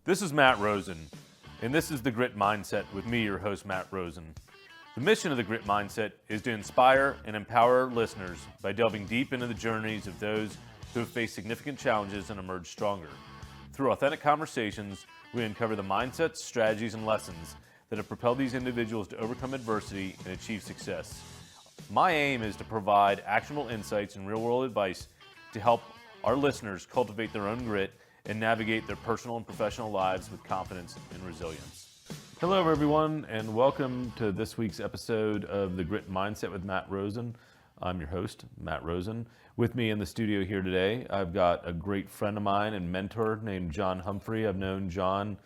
This is Matt Rosen, and this is the Grit Mindset with me, your host, Matt Rosen. The mission of the Grit Mindset is to inspire and empower our listeners by delving deep into the journeys of those who have faced significant challenges and emerged stronger. Through authentic conversations, we uncover the mindsets, strategies, and lessons that have propelled these individuals to overcome adversity and achieve success. My aim is to provide actionable insights and real-world advice to help our listeners cultivate their own grit and navigate their personal and professional lives with confidence and resilience. Hello, everyone, and welcome to this week's episode of the Grit Mindset with Matt Rosen. I'm your host, Matt Rosen. With me in the studio here today, I've got a great friend of mine and mentor named John Humphrey. I've known John,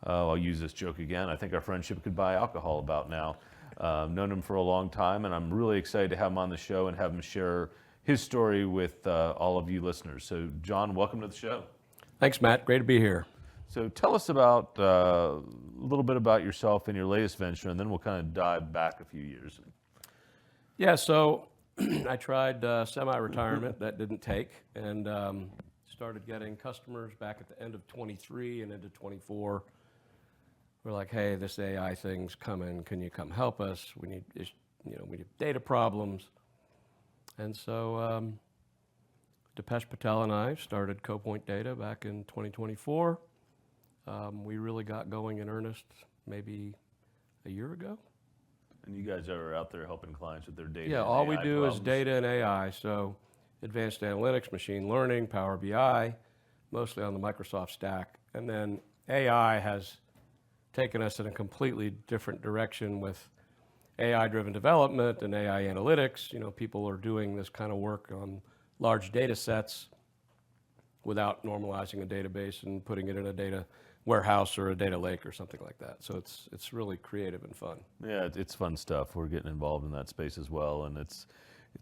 I'll use this joke again, I think our friendship could buy alcohol about now. Known him for a long time, and I'm really excited to have him on the show and have him share his story with all of you listeners. So, John, welcome to the show. Thanks, Matt. Great to be here. So tell us about a little bit about yourself and your latest venture, and then we'll kind of dive back a few years. Yeah, so I tried semi-retirement. That didn't take, and started getting customers back at the end of 23 and into 24. We're like, hey, this AI thing's coming. Can you come help us? We need, we have data problems. And so Dipesh Patel and I started CoPoint Data back in 2024. We really got going in earnest maybe a year ago. And you guys are out there helping clients with their data. Yeah, all we do is data and AI. So advanced analytics, machine learning, Power BI, mostly on the Microsoft stack. And then AI has taken us in a completely different direction with AI-driven development and AI analytics. You know, people are doing this kind of work on large data sets without normalizing a database and putting it in a data warehouse or a data lake or something like that. So it's really creative and fun. Yeah, it's fun stuff. We're getting involved in that space as well, and it's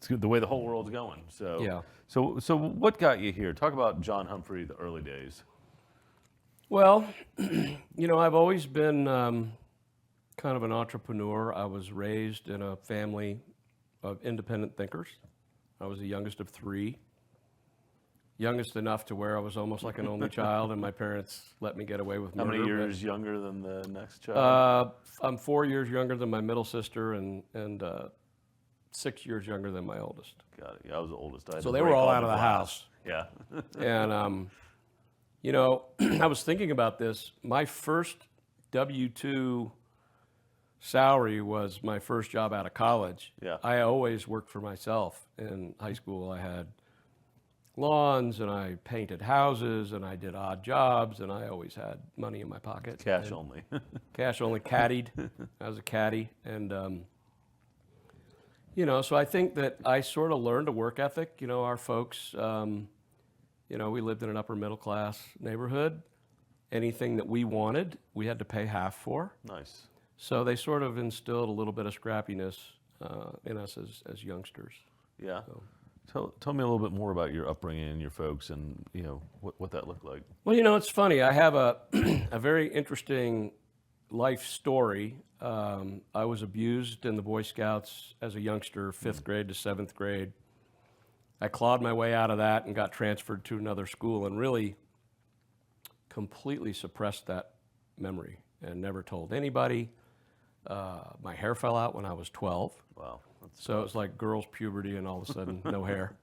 good the way the whole world's going. So yeah. So what got you here? Talk about John Humphrey, the early days. Well, I've always been kind of an entrepreneur. I was raised in a family of independent thinkers. I was the youngest of three. Youngest enough to where I was almost like an only child, and my parents let me get away with murder. How many years younger than the next child? I'm 4 years younger than my middle sister and 6 years younger than my oldest. Got it. Yeah, I was the oldest. So they were all out of the house. Yeah. And, I was thinking about this. My first W-2 salary was my first job out of college. Yeah. I always worked for myself. In high school, I had lawns, and I painted houses, and I did odd jobs, and I always had money in my pocket. Cash only. Cash only, caddied. I was a caddy. And, so I think that I sort of learned a work ethic. Our folks, we lived in an upper middle class neighborhood. Anything that we wanted, we had to pay half for. Nice. So they sort of instilled a little bit of scrappiness in us as youngsters. Yeah. So. Tell me a little bit more about your upbringing and your folks and, what that looked like. Well, it's funny. I have a very interesting life story. I was abused in the Boy Scouts as a youngster, 5th grade to 7th grade. I clawed my way out of that and got transferred to another school and really completely suppressed that memory and never told anybody. My hair fell out when I was 12. Wow. So it was like girls' puberty and all of a sudden no hair.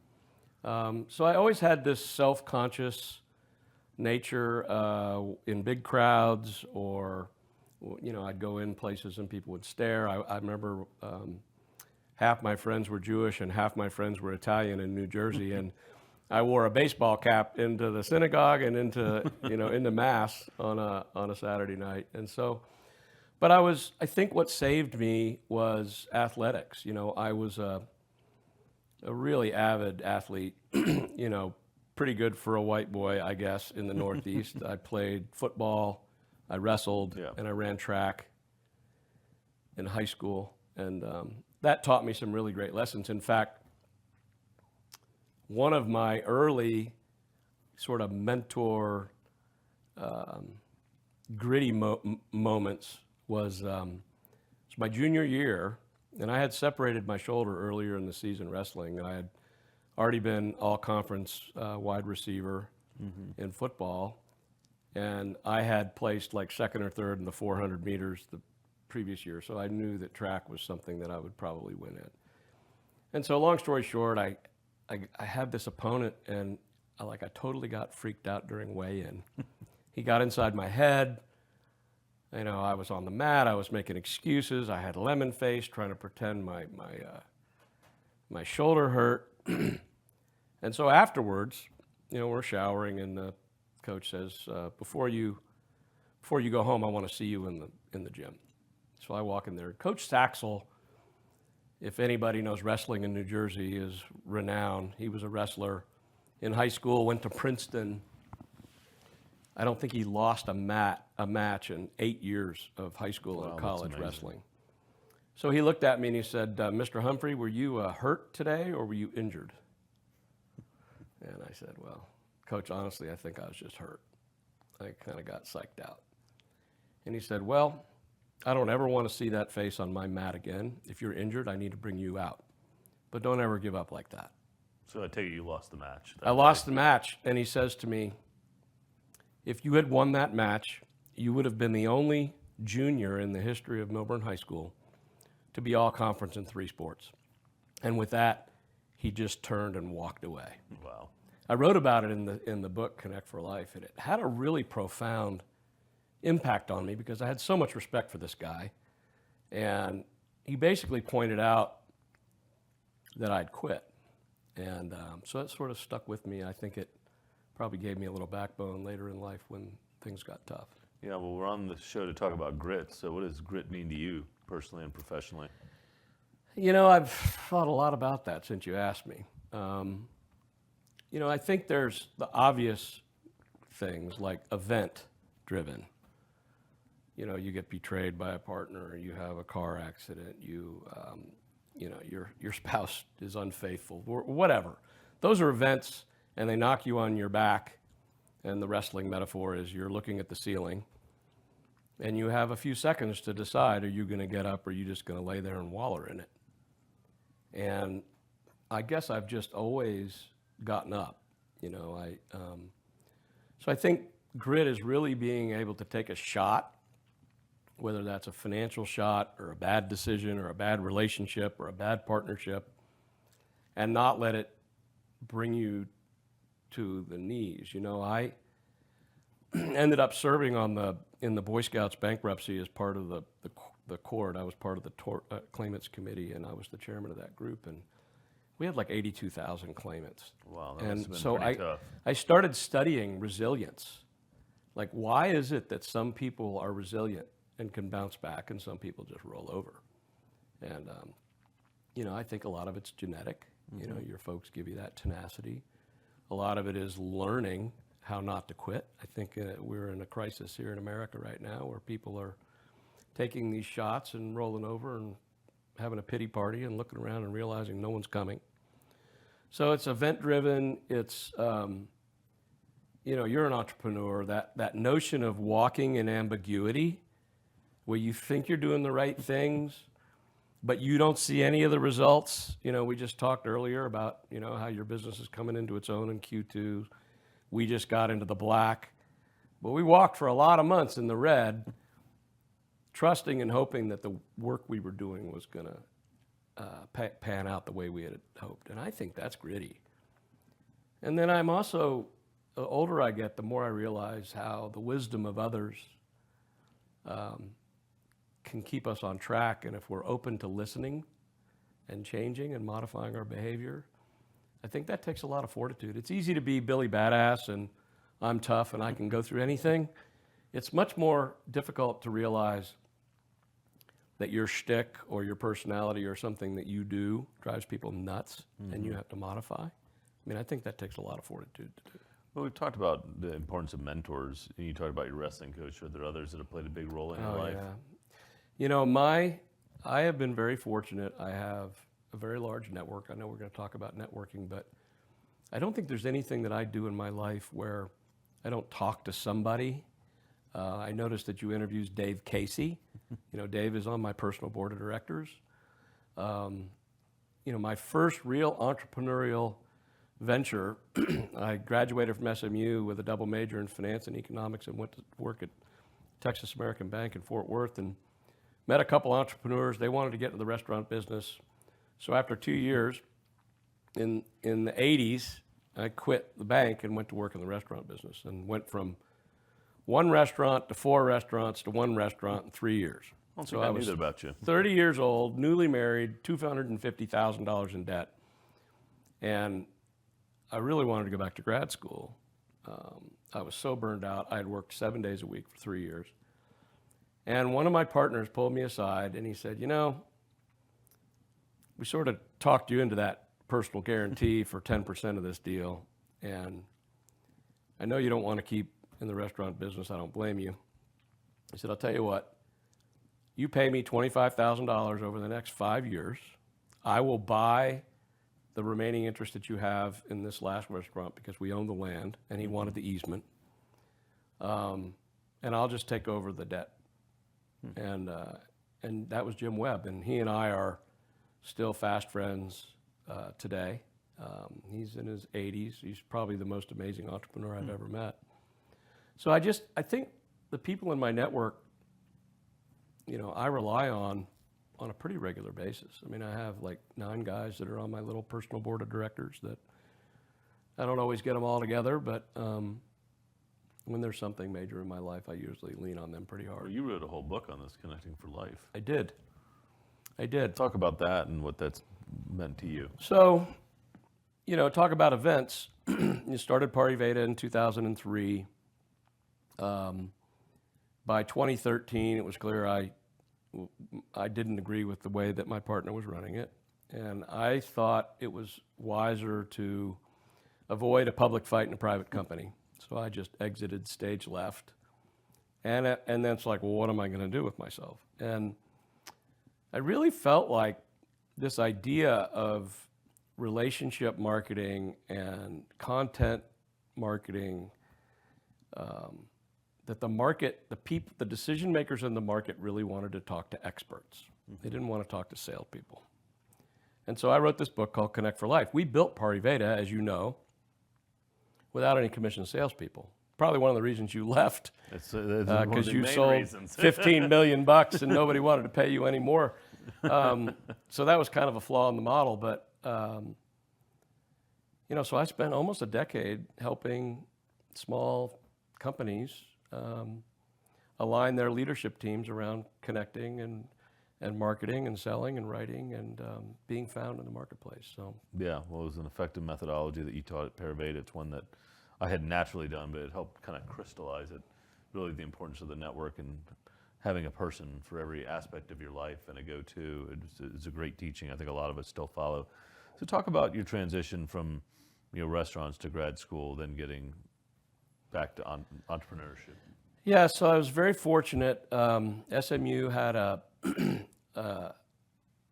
So I always had this self-conscious nature in big crowds, or, I'd go in places and people would stare. I remember half my friends were Jewish and half my friends were Italian in New Jersey, and I wore a baseball cap into the synagogue and into mass on a Saturday night. And so, but I think what saved me was athletics. I was a really avid athlete, pretty good for a white boy, I guess, in the Northeast. I played football, I wrestled, and I ran track in high school. And that taught me some really great lessons. In fact, one of my early sort of mentor gritty moments was my junior year, and I had separated my shoulder earlier in the season wrestling, and I had already been all-conference wide receiver in football. And I had placed like second or third in the 400 meters the previous year, so I knew that track was something that I would probably win in. And so long story short, I had this opponent, and I totally got freaked out during weigh-in. He got inside my head. You know, I was on the mat. I was making excuses. I had lemon face, trying to pretend my shoulder hurt. And so afterwards, you know, we're showering, and the coach says, before you go home, I want to see you in the gym. So I walk in there. Coach Saxel, if anybody knows wrestling in New Jersey, is renowned. He was a wrestler in high school, went to Princeton. I don't think he lost a match in 8 years of high school and college wrestling. So he looked at me and he said, Mr. Humphrey, were you hurt today or were you injured? And I said, well, Coach, honestly, I think I was just hurt. I kind of got psyched out. And he said, well, I don't ever want to see that face on my mat again. If you're injured, I need to bring you out. But don't ever give up like that. So I take it you lost the match. I lost the match, and he says to me, if you had won that match, you would have been the only junior in the history of Milburn High School to be all conference in 3 sports. And with that, he just turned and walked away. Wow. I wrote about it in the book, Connect for Life, and it had a really profound impact on me because I had so much respect for this guy. And he basically pointed out that I'd quit. And so that sort of stuck with me. I think it probably gave me a little backbone later in life when things got tough. Yeah, well, we're on the show to talk about grit. So what does grit mean to you personally and professionally? You know, I've thought a lot about that since you asked me. You know, I think there's the obvious things like event-driven. You know, you get betrayed by a partner, you have a car accident, you know, your spouse is unfaithful, or whatever. Those are events, and they knock you on your back. And the wrestling metaphor is you're looking at the ceiling, and you have a few seconds to decide, are you going to get up or are you just going to lay there and waller in it? And I guess I've just always gotten up, you know. So I think grit is really being able to take a shot, whether that's a financial shot or a bad decision or a bad relationship or a bad partnership, and not let it bring you to the knees. You know, I ended up serving in the Boy Scouts bankruptcy as part of the court. I was part of the claimants committee, and I was the chairman of that group. And we had like 82,000 claimants. Wow, that must have been so pretty tough. I started studying resilience. Like, why is it that some people are resilient and can bounce back, and some people just roll over? And you know, I think a lot of it's genetic. You know, your folks give you that tenacity. A lot of it is learning how not to quit. I think we're in a crisis here in America right now where people are taking these shots and rolling over and having a pity party and looking around and realizing no one's coming. So it's event-driven. It's, you know, you're an entrepreneur. That notion of walking in ambiguity, where you think you're doing the right things, but you don't see any of the results. You know, we just talked earlier about, you know, how your business is coming into its own in Q2. We just got into the black. But we walked for a lot of months in the red, trusting and hoping that the work we were doing was going to pan out the way we had hoped. And I think that's gritty. And then I'm also, the older I get, the more I realize how the wisdom of others can keep us on track. And if we're open to listening and changing and modifying our behavior, I think that takes a lot of fortitude. It's easy to be Billy Badass and I'm tough and I can go through anything. It's much more difficult to realize that your shtick or your personality or something that you do drives people nuts and you have to modify. I mean, I think that takes a lot of fortitude to do. Well, we've talked about the importance of mentors, and you talked about your wrestling coach. Are there others that have played a big role in your life? Yeah. You know, I have been very fortunate. I have a very large network. I know we're going to talk about networking, but I don't think there's anything that I do in my life where I don't talk to somebody. I noticed that you introduced Dave Casey. You know, Dave is on my personal board of directors. You know, my first real entrepreneurial venture. I graduated from SMU with a double major in finance and economics and went to work at Texas American Bank in Fort Worth and met a couple entrepreneurs. They wanted to get into the restaurant business. So after 2 years, in the 80s, I quit the bank and went to work in the restaurant business and went from one restaurant to 4 restaurants to 1 restaurant in 3 years. I don't think I knew that about you. 30 years old, newly married, $250,000 in debt. And I really wanted to go back to grad school. I was so burned out. I had worked 7 days a week for 3 years. And one of my partners pulled me aside and he said, you know, we sort of talked you into that personal guarantee for 10% of this deal. And I know you don't want to keep in the restaurant business. I don't blame you. He said, I'll tell you what, you pay me $25,000 over the next 5 years. I will buy the remaining interest that you have in this last restaurant because we own the land, and he wanted the easement. And I'll just take over the debt. And that was Jim Webb, and he and I are still fast friends today. He's in his 80s. He's probably the most amazing entrepreneur I've ever met. So I think the people in my network, you know, I rely on a pretty regular basis. I mean, I have like 9 guys that are on my little personal board of directors that I don't always get them all together, but when there's something major in my life, I usually lean on them pretty hard. Well, you wrote a whole book on this, Connecting for Life. I did. Talk about that and what that's meant to you. So, you know, talk about events. You started Party Veda in 2003. By 2013, it was clear I didn't agree with the way that my partner was running it. And I thought it was wiser to avoid a public fight in a private company. So I just exited stage left. And then it's like, well, what am I going to do with myself? And I really felt like this idea of relationship marketing and content marketing, that the market, the decision makers in the market really wanted to talk to experts. They didn't want to talk to salespeople. And so I wrote this book called Connect for Life. We built Party Veda, as you know, without any commissioned salespeople. Probably one of the reasons you left, because you sold 15 million bucks and nobody wanted to pay you anymore. So that was kind of a flaw in the model. But you know, so I spent almost a decade helping small companies align their leadership teams around connecting and marketing and selling and writing and being found in the marketplace. So yeah, well, it was an effective methodology that you taught at Party Veda. It's one that I had naturally done, but it helped kind of crystallize it, really the importance of the network and having a person for every aspect of your life and a go-to. It's a great teaching. I think a lot of us still follow. So talk about your transition from, you know, restaurants to grad school, then getting back to entrepreneurship. Yeah, so I was very fortunate. SMU had an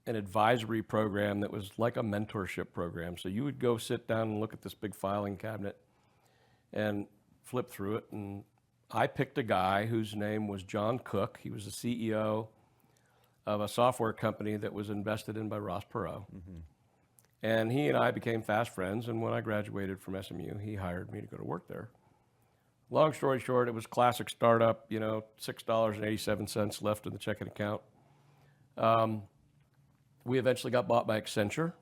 advisory program that was like a mentorship program. So you would go sit down and look at this big filing cabinet and flip through it. And I picked a guy whose name was John Cook. He was the CEO of a software company that was invested in by Ross Perot. And he and I became fast friends. And when I graduated from SMU, he hired me to go to work there. Long story short, it was classic startup, you know, $6.87 left in the checking account. We eventually got bought by Accenture.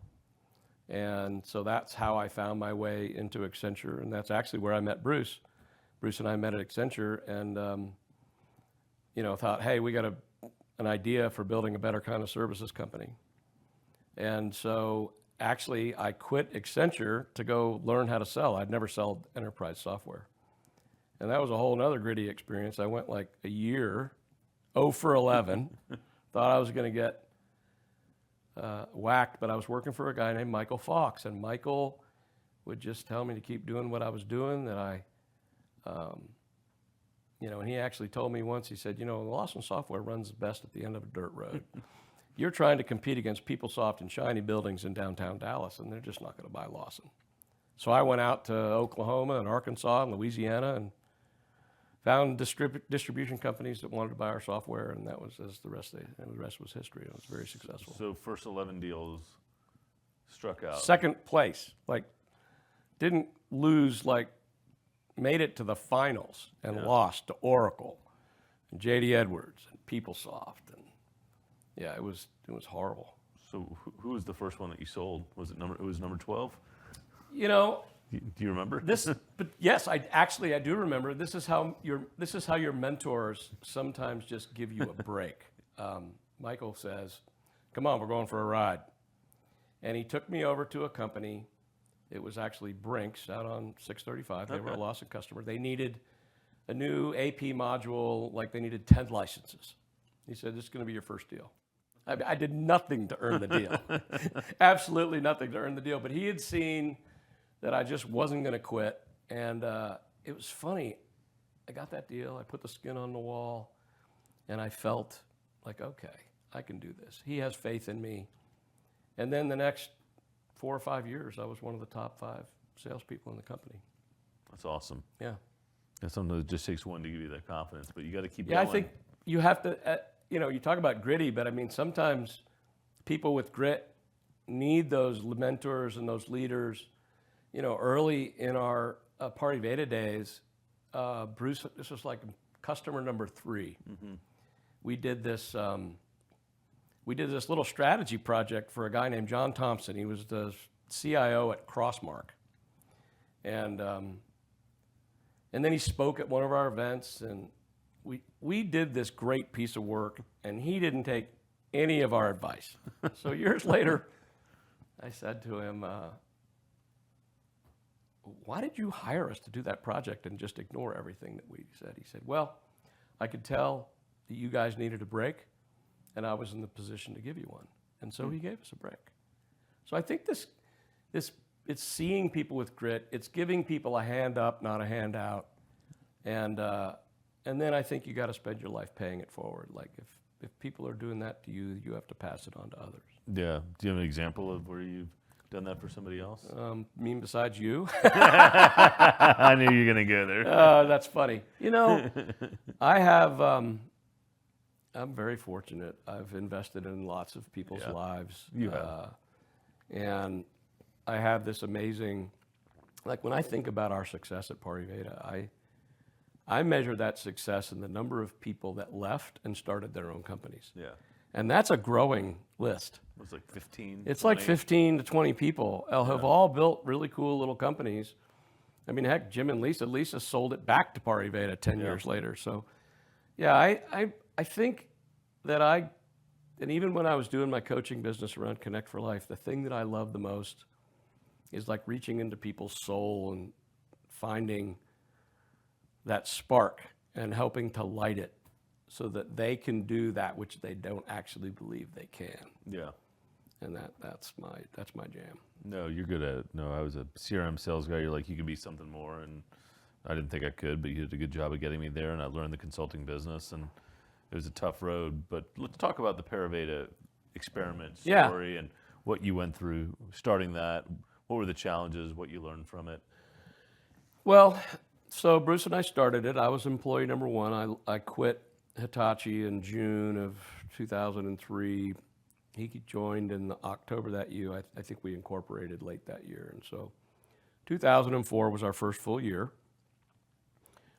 And so that's how I found my way into Accenture. And that's actually where I met Bruce. Bruce and I met at Accenture and, you know, thought, hey, we got an idea for building a better kind of services company. And so actually I quit Accenture to go learn how to sell. I'd never sold enterprise software. And that was a whole nother gritty experience. I went like a year, 0 for 11, thought I was going to get whacked, but I was working for a guy named Michael Fox, and Michael would just tell me to keep doing what I was doing, that I, you know, and he actually told me once, he said, you know, Lawson Software runs best at the end of a dirt road. You're trying to compete against PeopleSoft and shiny buildings in downtown Dallas, and they're just not going to buy Lawson. So I went out to Oklahoma and Arkansas and Louisiana and found distribution companies that wanted to buy our software, and that was as the rest was history. It was very successful. So first 11 deals struck out. Second place, like didn't lose, like made it to the finals and lost to Oracle and JD Edwards and PeopleSoft, and yeah, it was horrible. So who was the first one that you sold? Was it number 12? You know, Do you remember? but yes, I do remember. This is how your mentors sometimes just give you a break. Michael says, "Come on, we're going for a ride," and he took me over to a company. It was actually Brinks out on 635. They were a Lawson customer. They needed a new AP module, like they needed 10 licenses. He said, "This is going to be your first deal." I did nothing to earn the deal, absolutely nothing to earn the deal. But he had seen that I just wasn't going to quit. And it was funny. I got that deal. I put the skin on the wall. And I felt like, okay, I can do this. He has faith in me. And then the next 4 or 5 years, I was one of the top 5 salespeople in the company. That's awesome. Yeah. And sometimes it just takes one to give you that confidence, but you got to keep Yeah, going. I think you have to, you talk about gritty, but I mean, sometimes people with grit need those mentors and those leaders. Early in our Party Veda days, Bruce, this was like customer number 3. Mm-hmm. We did this little strategy project for a guy named John Thompson. He was the CIO at Crossmark. And then he spoke at one of our events, and we did this great piece of work, and he didn't take any of our advice. So years later, I said to him, "Why did you hire us to do that project and just ignore everything that we said?" He said, "Well, I could tell that you guys needed a break, and I was in the position to give you one." And so he gave us a break. So I think this it's seeing people with grit. It's giving people a hand up, not a handout. And then I think you got to spend your life paying it forward. Like if people are doing that to you, you have to pass it on to others. Yeah. Do you have an example of where you've done that for somebody else? Me besides you? I knew you were going to go there. That's funny. I have, I'm very fortunate. I've invested in lots of people's lives. You have. And I have this amazing, like when I think about our success at Party Veda, I measure that success in the number of people that left and started their own companies. Yeah. And that's a growing list. It was like 15. It's 20. like 15 to 20 people have all built really cool little companies. I mean, heck, Jim and Lisa sold it back to Party Veda 10 years later. So, yeah, I think that and even when I was doing my coaching business around Connect for Life, the thing that I love the most is like reaching into people's soul and finding that spark and helping to light it so that they can do that which they don't actually believe they can. Yeah. And that's my jam. No, you're good at it. No, I was a CRM sales guy. You're like, you could be something more, and I didn't think I could, but you did a good job of getting me there, and I learned the consulting business, and it was a tough road. But let's talk about the Paraveda experiment story and what you went through starting that. What were the challenges, what you learned from it? Well, so Bruce and I started it. I was employee number 1. I quit Hitachi in June of 2003. He joined in October that year. I think we incorporated late that year. And so 2004 was our first full year.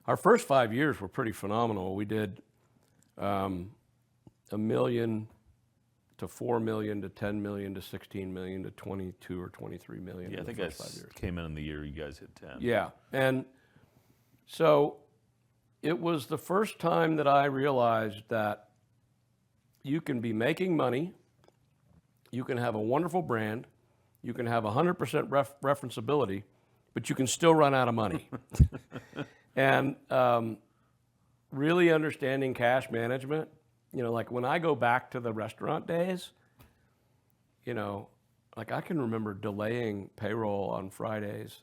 Our first 5 years were pretty phenomenal. We did $1 million to $4 million to $10 million to $16 million to $22 or $23 million. Yeah, I think I came in the year you guys hit 10. Yeah. And so it was the first time that I realized that you can be making money, you can have a wonderful brand, you can have 100% referenceability, but you can still run out of money. And really understanding cash management, like when I go back to the restaurant days, like I can remember delaying payroll on Fridays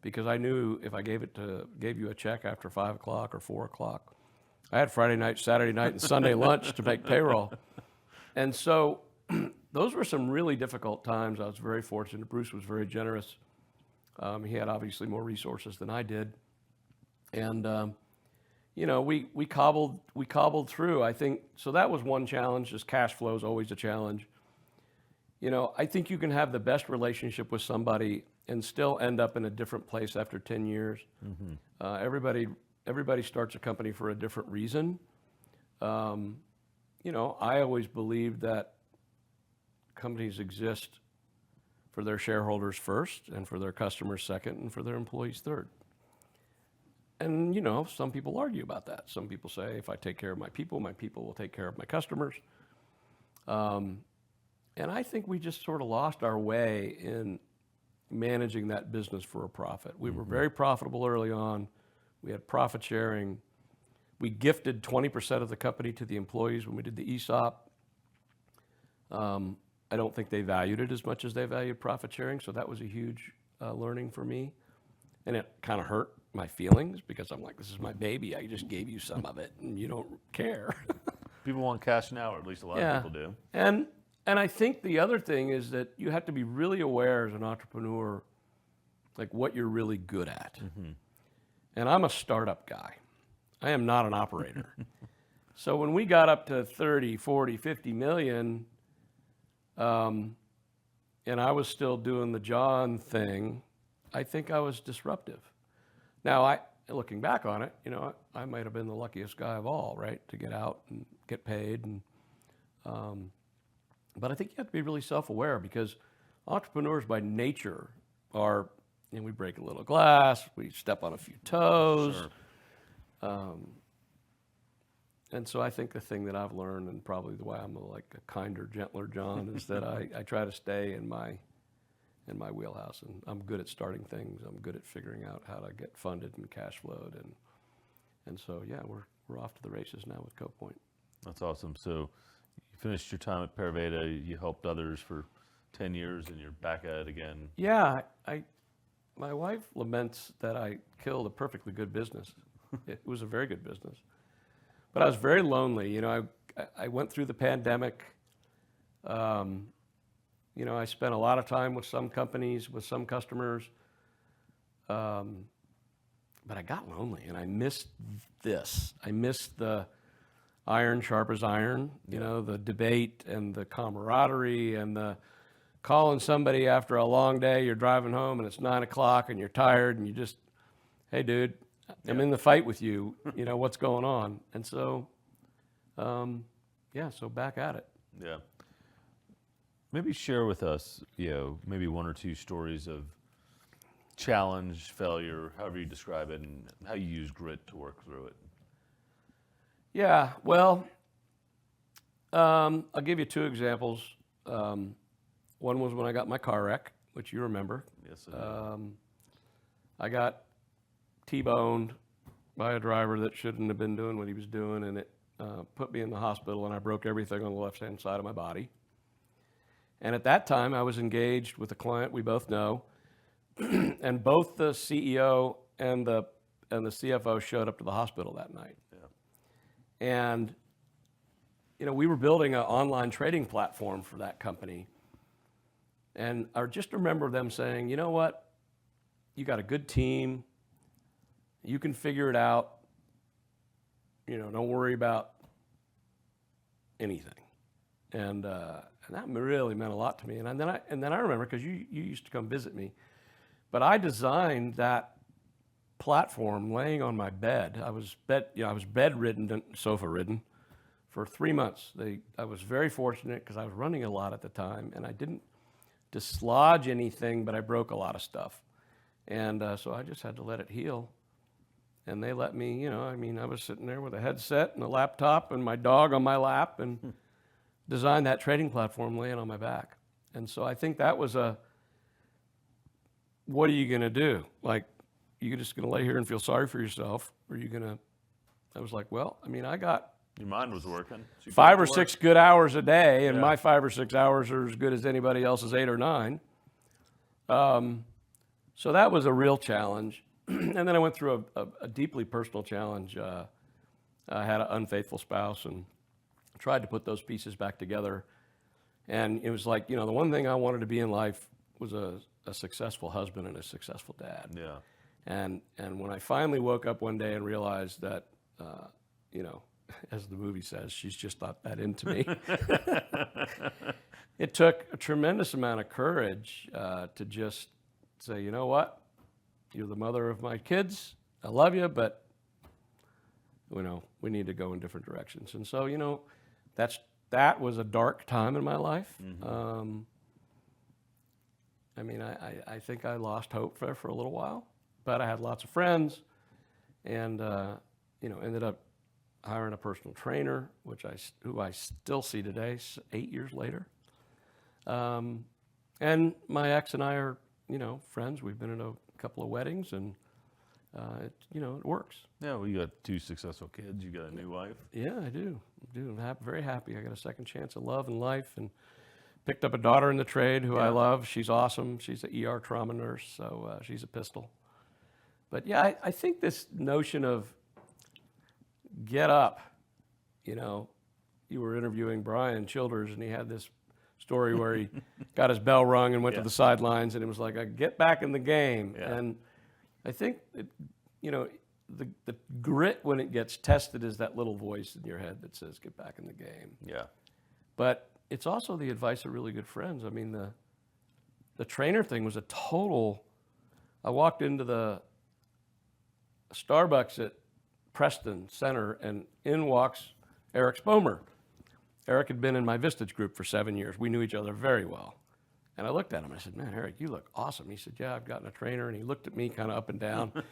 because I knew if I gave you a check after 5 o'clock or 4 o'clock, I had Friday night, Saturday night, and Sunday lunch to make payroll. And so those were some really difficult times. I was very fortunate. Bruce was very generous. He had obviously more resources than I did. And, we cobbled through, I think. So that was one challenge. Just cash flow is always a challenge. I think you can have the best relationship with somebody and still end up in a different place after 10 years. Everybody starts a company for a different reason. I always believed that companies exist for their shareholders first, and for their customers second, and for their employees third. And, some people argue about that. Some people say, if I take care of my people will take care of my customers. And I think we just sort of lost our way in managing that business for a profit. We were very profitable early on. We had profit sharing. We gifted 20% of the company to the employees when we did the ESOP. I don't think they valued it as much as they valued profit sharing, so that was a huge learning for me. And it kind of hurt my feelings because I'm like, this is my baby. I just gave you some of it, and you don't care. People want cash now, or at least a lot of people do. And I think the other thing is that you have to be really aware as an entrepreneur, like what you're really good at. And I'm a startup guy. I am not an operator. So when we got up to 30, 40, 50 million, and I was still doing the John thing, I think I was disruptive. Now, looking back on it, I might have been the luckiest guy of all, right, to get out and get paid. But I think you have to be really self-aware, because entrepreneurs by nature are, we break a little glass, we step on a few toes. Sure. And so I think the thing that I've learned, and probably the way I'm a kinder, gentler John, is that I try to stay in my wheelhouse. And I'm good at starting things. I'm good at figuring out how to get funded and cash flowed. And so, yeah, we're off to the races now with CoPoint. That's awesome. So you finished your time at Paraveda. You helped others for 10 years, and you're back at it again. Yeah, my wife laments that I killed a perfectly good business. It was a very good business. But I was very lonely. I went through the pandemic. I spent a lot of time with some companies, with some customers. But I got lonely, and I missed this. I missed the iron sharp as iron, the debate and the camaraderie and the calling somebody after a long day. You're driving home, and it's 9 o'clock, and you're tired, and you just, hey, dude, I'm in the fight with you. What's going on? And so, so back at it. Yeah. Maybe share with us, maybe one or two stories of challenge, failure, however you describe it, and how you use grit to work through it. Yeah, well, I'll give you two examples. One was when I got my car wreck, which you remember. Yes, I do. I got T-boned by a driver that shouldn't have been doing what he was doing, and it put me in the hospital, and I broke everything on the left-hand side of my body. And at that time, I was engaged with a client we both know, and both the CEO and the CFO showed up to the hospital that night. Yeah. And we were building an online trading platform for that company, and I just remember them saying, you know what, you got a good team, you can figure it out, don't worry about anything. And that really meant a lot to me. And then I remember, because you used to come visit me, but I designed that platform laying on my bed. I was bedridden, sofa ridden, for 3 months. I was very fortunate because I was running a lot at the time, and I didn't dislodge anything, but I broke a lot of stuff. And so I just had to let it heal. And they let me, I was sitting there with a headset and a laptop and my dog on my lap, and designed that trading platform laying on my back. And so I think that was what are you going to do? Like, you just going to lay here and feel sorry for yourself? Or are you going to, I was like, well, I got your mind was working. So 5 or 6 good hours a day, and my 5 or 6 hours are as good as anybody else's 8 or 9. So that was a real challenge. And then I went through a deeply personal challenge. I had an unfaithful spouse, and tried to put those pieces back together. And it was like, the one thing I wanted to be in life was a successful husband and a successful dad. Yeah. And when I finally woke up one day and realized that, as the movie says, she's just not that into me. It took a tremendous amount of courage to just say, you know what, you're the mother of my kids. I love you, but we need to go in different directions. And so, that was a dark time in my life. Mm-hmm. I think I lost hope for a little while, but I had lots of friends, and ended up hiring a personal trainer, who I still see today, 8 years later. And my ex and I are, friends. We've been in a couple of weddings, and it works. Yeah, well, you got 2 successful kids. You got a new wife. Yeah, I do. I'm very happy. I got a second chance of love and life, and picked up a daughter in the trade who I love. She's awesome. She's an ER trauma nurse, so she's a pistol. But yeah, I think this notion of get up, you were interviewing Brian Childers, and he had this story where he got his bell rung and went to the sidelines, and it was like, get back in the game. Yeah. And I think, the grit when it gets tested is that little voice in your head that says, get back in the game. Yeah. But it's also the advice of really good friends. I mean, the trainer thing was a total. I walked into the Starbucks at Preston Center, and in walks Eric Spomer. Eric had been in my Vistage group for 7 years. We knew each other very well. And I looked at him. I said, man, Eric, you look awesome. He said, yeah, I've gotten a trainer. And he looked at me kind of up and down. And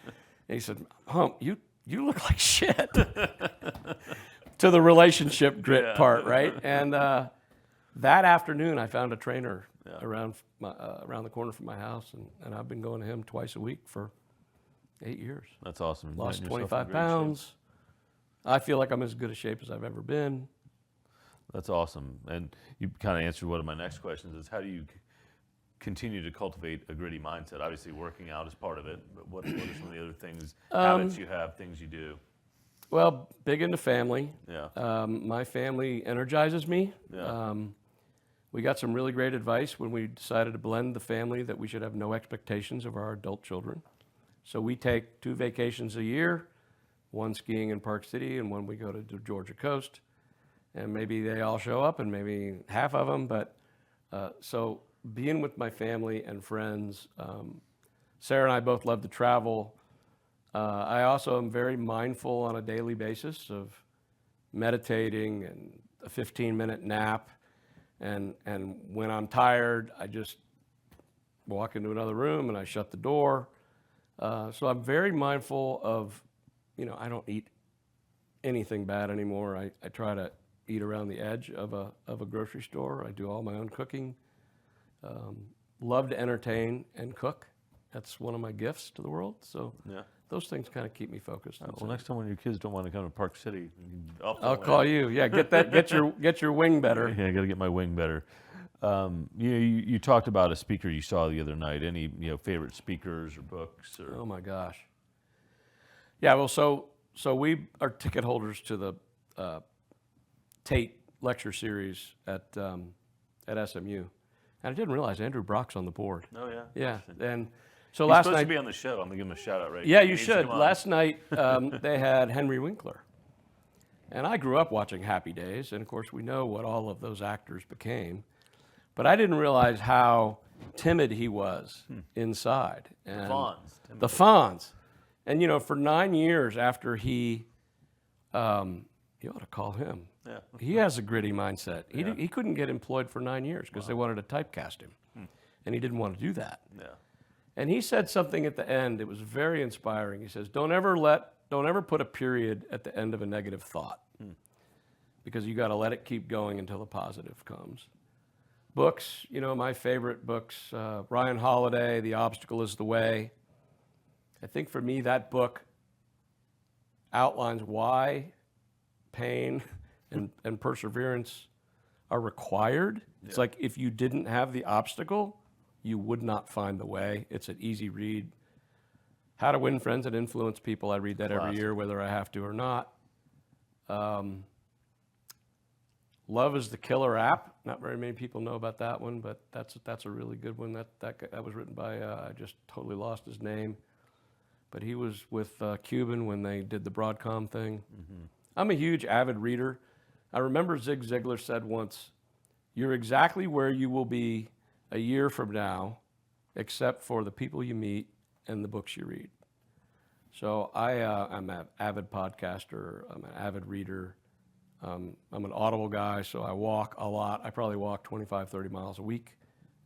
he said, Hump, you look like shit. To the relationship grit part, right? And that afternoon, I found a trainer around the corner from my house, and I've been going to him twice a week for 8 years. That's awesome. Lost 25 pounds. I feel like I'm as good a shape as I've ever been. That's awesome. And you kind of answered one of my next questions is how do you continue to cultivate a gritty mindset? Obviously, working out is part of it, but what are some of the other things, habits you have, things you do? Well, big into family. Yeah. My family energizes me. Yeah. We got some really great advice when we decided to blend the family that we should have no expectations of our adult children. So we take 2 vacations a year, one skiing in Park City and one we go to the Georgia coast. And maybe they all show up and maybe half of them, but so being with my family and friends, Sarah and I both love to travel. I also am very mindful on a daily basis of meditating and a 15-minute nap. And when I'm tired, I just walk into another room and I shut the door. So I'm very mindful of, I don't eat anything bad anymore. I try to eat around the edge of a grocery store. I do all my own cooking. Love to entertain and cook. That's one of my gifts to the world. So those things kind of keep me focused. Well, next time when your kids don't want to come to Park City, I'll call you. Yeah, get your wing better. Yeah, I got to get my wing better. You talked about a speaker you saw the other night. Any favorite speakers or books? Or? Oh my gosh. Yeah, well, so we are ticket holders to the Tate lecture series at SMU, and I didn't realize Andrew Brock's on the board. Oh yeah. Yeah, and so He's last supposed night to be on the show. I'm gonna give him a shout out, right? Yeah, you should. Last night they had Henry Winkler, and I grew up watching Happy Days, and of course we know what all of those actors became, but I didn't realize how timid he was inside. And the Fonz. And for 9 years after he, you ought to call him. Yeah. He has a gritty mindset. He couldn't get employed for 9 years because they wanted to typecast him, and he didn't want to do that. Yeah. And he said something at the end. It was very inspiring. He says, "Don't ever put a period at the end of a negative thought, because you got to let it keep going until the positive comes." Books, my favorite books, Ryan Holiday, "The Obstacle is the Way." I think for me that book outlines why pain and perseverance are required. It's like if you didn't have the obstacle, you would not find the way. It's an easy read. How to Win Friends and Influence People. I read that every year, whether I have to or not. Love is the Killer app. Not very many people know about that one, but that's a really good one. That was written by, I just totally lost his name, but he was with Cuban when they did the Broadcom thing. Mm-hmm. I'm a huge avid reader. I remember Zig Ziglar said once, "You're exactly where you will be a year from now except for the people you meet and the books you read. So I'm an avid podcaster. I'm an avid reader. I'm an Audible guy, so I walk a lot. I probably walk 25, 30 miles a week,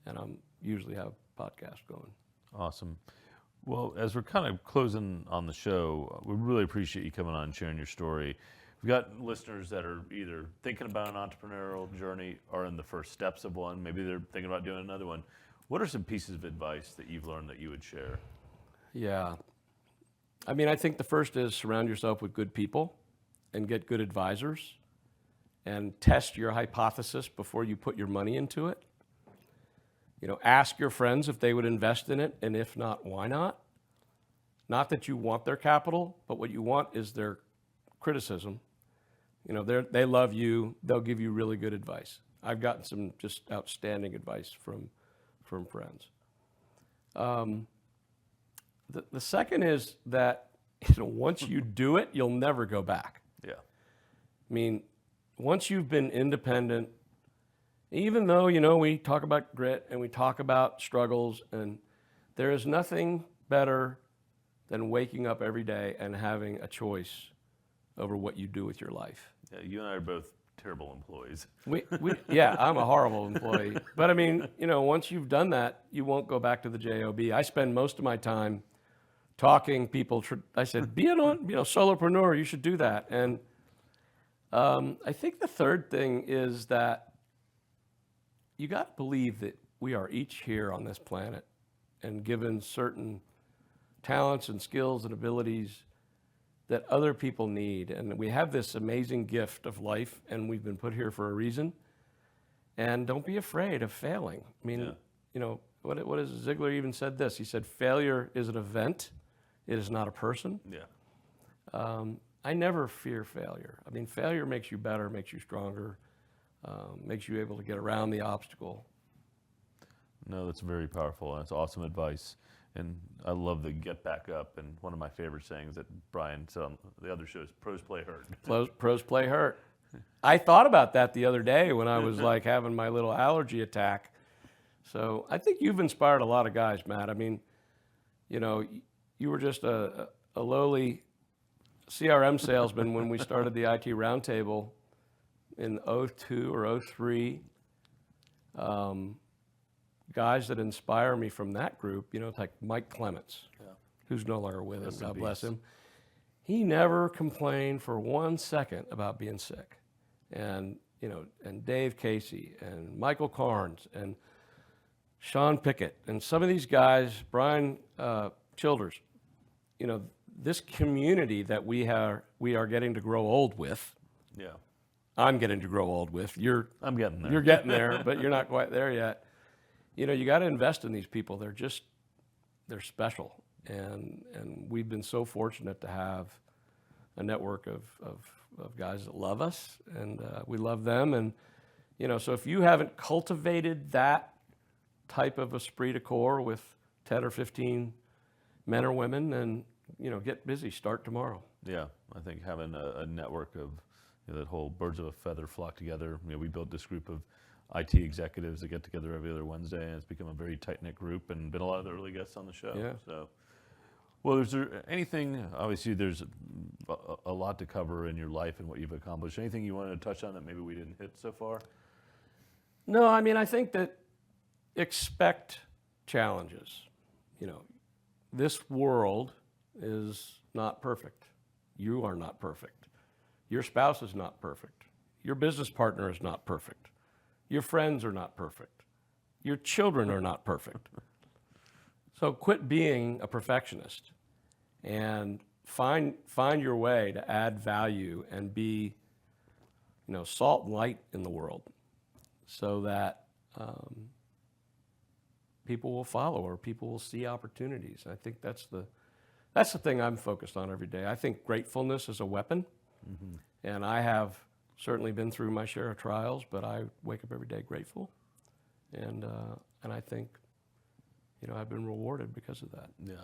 and I'm usually have a podcast going. Awesome. Well, as we're kind of closing on the show, we really appreciate you coming on and sharing your story. We've got listeners that are either thinking about an entrepreneurial journey or in the first steps of one. Maybe they're thinking about doing another one. What are some pieces of advice that you've learned that you would share? Yeah. I mean, I think the first is surround yourself with good people and get good advisors and test your hypothesis before you put your money into it. You know, ask your friends if they would invest in it, and if not, why not? Not that you want their capital, but what you want is their criticism. You know, they love you. They'll give you really good advice. I've gotten some just outstanding advice from friends. The second is that, you know, once you do it, you'll never go back. Yeah. I mean, once you've been independent, even though, you know, we talk about grit and we talk about struggles, and there is nothing better than waking up every day and having a choice over what you do with your life. Yeah, you and I are both terrible employees. Yeah, I'm a horrible employee. But I mean, you know, once you've done that, you won't go back to the job. I spend most of my time talking people. I said, be an solopreneur. You should do that. And I think the third thing is that you got to believe that we are each here on this planet and given certain talents and skills and abilities that other people need. And we have this amazing gift of life, and we've been put here for a reason. And don't be afraid of failing. I mean, you know, what is Ziegler even said this? He said, failure is an event. It is not a person. Yeah. I never fear failure. I mean, failure makes you better, makes you stronger, makes you able to get around the obstacle. No, that's very powerful. That's awesome advice. And I love the get back up. And one of my favorite sayings that Brian said on the other show is pros play hurt. Pros play hurt. I thought about that the other day when I was like having my little allergy attack. So I think you've inspired a lot of guys, Matt. I mean, you know, you were just a lowly CRM salesman when we started the IT Roundtable in 02 or 03. Guys that inspire me from that group, you know, it's like Mike Clements, who's no longer with us, God bless him. He never complained for 1 second about being sick. And, you know, and Dave Casey and Michael Carnes and Sean Pickett and some of these guys, Brian Childers, you know, this community that we are getting to grow old with. Yeah. I'm getting to grow old with. I'm getting there. You're getting there, but you're not quite there yet. You know, you got to invest in these people. They're special. And we've been so fortunate to have a network of guys that love us, and we love them. And, you know, so if you haven't cultivated that type of esprit de corps with 10 or 15 men or women, then, you know, get busy, start tomorrow. Yeah, I think having a network of, you know, that whole birds of a feather flock together. You know, we built this group of IT executives that get together every other Wednesday, and it's become a very tight-knit group and been a lot of the early guests on the show. Yeah. So, well, is there anything, obviously there's a lot to cover in your life and what you've accomplished. Anything you wanted to touch on that maybe we didn't hit so far? No, I mean, I think that expect challenges. You know, this world is not perfect. You are not perfect. Your spouse is not perfect. Your business partner is not perfect. Your friends are not perfect. Your children are not perfect. So quit being a perfectionist and find your way to add value and be, you know, salt and light in the world, so that people will follow or people will see opportunities. I think that's the thing I'm focused on every day. I think gratefulness is a weapon, and I have certainly been through my share of trials, but I wake up every day grateful, and I think, you know, I've been rewarded because of that. Yeah.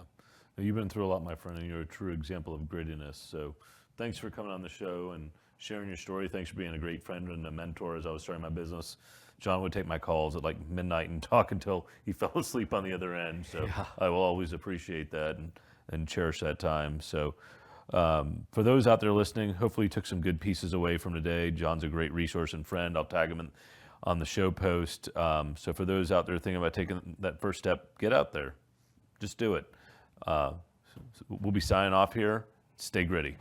You've been through a lot, my friend, and you're a true example of grittiness. So thanks for coming on the show and sharing your story. Thanks for being a great friend and a mentor as I was starting my business. John would take my calls at like midnight and talk until he fell asleep on the other end. So I will always appreciate that and cherish that time. So for those out there listening, hopefully you took some good pieces away from today. John's a great resource and friend. I'll tag him on the show post. So for those out there thinking about taking that first step, get out there. Just do it. We'll be signing off here. Stay gritty.